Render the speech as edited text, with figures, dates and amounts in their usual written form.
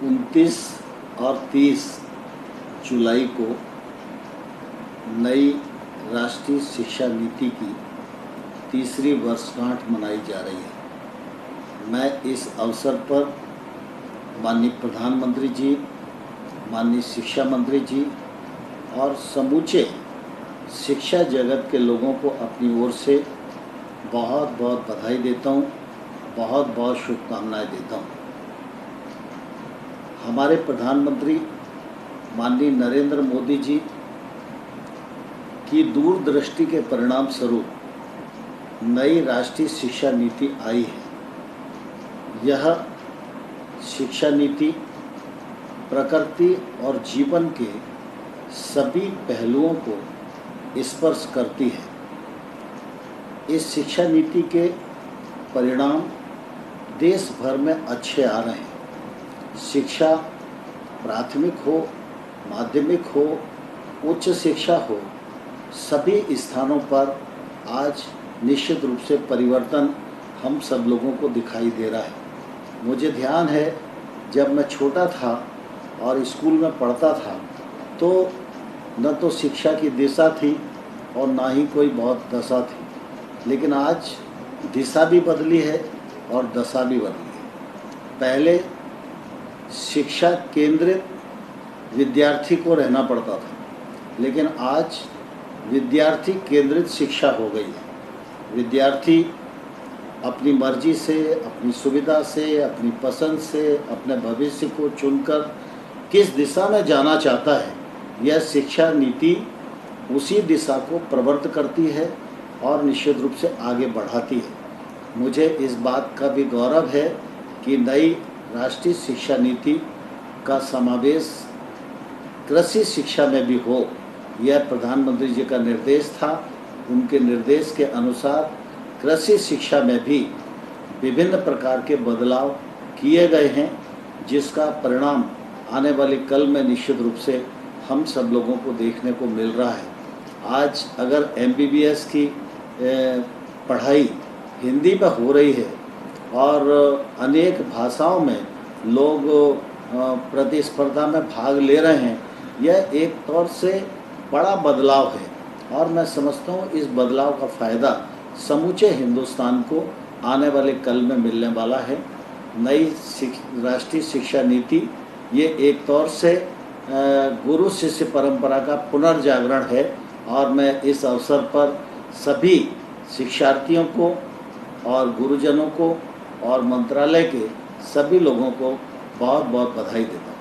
29 और 30 जुलाई को नई राष्ट्रीय शिक्षा नीति की तीसरी वर्षगांठ मनाई जा रही है। मैं इस अवसर पर माननीय प्रधानमंत्री जी, माननीय शिक्षा मंत्री जी और समूचे शिक्षा जगत के लोगों को अपनी ओर से बहुत बहुत बधाई देता हूँ, बहुत बहुत शुभकामनाएं देता हूँ। हमारे प्रधानमंत्री माननीय नरेंद्र मोदी जी की दूरदृष्टि के परिणाम स्वरूप नई राष्ट्रीय शिक्षा नीति आई है। यह शिक्षा नीति प्रकृति और जीवन के सभी पहलुओं को स्पर्श करती है। इस शिक्षा नीति के परिणाम देश भर में अच्छे आ रहे हैं। शिक्षा प्राथमिक हो, माध्यमिक हो, उच्च शिक्षा हो, सभी स्थानों पर आज निश्चित रूप से परिवर्तन हम सब लोगों को दिखाई दे रहा है। मुझे ध्यान है जब मैं छोटा था और स्कूल में पढ़ता था तो न तो शिक्षा की दिशा थी और ना ही कोई बहुत दशा थी, लेकिन आज दिशा भी बदली है और दशा भी बदली है। पहले शिक्षा केंद्रित विद्यार्थी को रहना पड़ता था, लेकिन आज विद्यार्थी केंद्रित शिक्षा हो गई है। विद्यार्थी अपनी मर्जी से, अपनी सुविधा से, अपनी पसंद से अपने भविष्य को चुनकर किस दिशा में जाना चाहता है, यह शिक्षा नीति उसी दिशा को प्रवृत्त करती है और निश्चित रूप से आगे बढ़ाती है। मुझे इस बात का भी गौरव है कि नई राष्ट्रीय शिक्षा नीति का समावेश कृषि शिक्षा में भी हो। यह प्रधानमंत्री जी का निर्देश था। उनके निर्देश के अनुसार कृषि शिक्षा में भी विभिन्न प्रकार के बदलाव किए गए हैं, जिसका परिणाम आने वाले कल में निश्चित रूप से हम सब लोगों को देखने को मिल रहा है। आज अगर MBBS की पढ़ाई हिंदी में हो रही है और अनेक भाषाओं में लोग प्रतिस्पर्धा में भाग ले रहे हैं, यह एक तौर से बड़ा बदलाव है और मैं समझता हूँ इस बदलाव का फ़ायदा समूचे हिंदुस्तान को आने वाले कल में मिलने वाला है। नई राष्ट्रीय शिक्षा नीति ये एक तौर से गुरु शिष्य परंपरा का पुनर्जागरण है और मैं इस अवसर पर सभी शिक्षार्थियों को और गुरुजनों को और मंत्रालय के सभी लोगों को बहुत बहुत बधाई देता हूँ।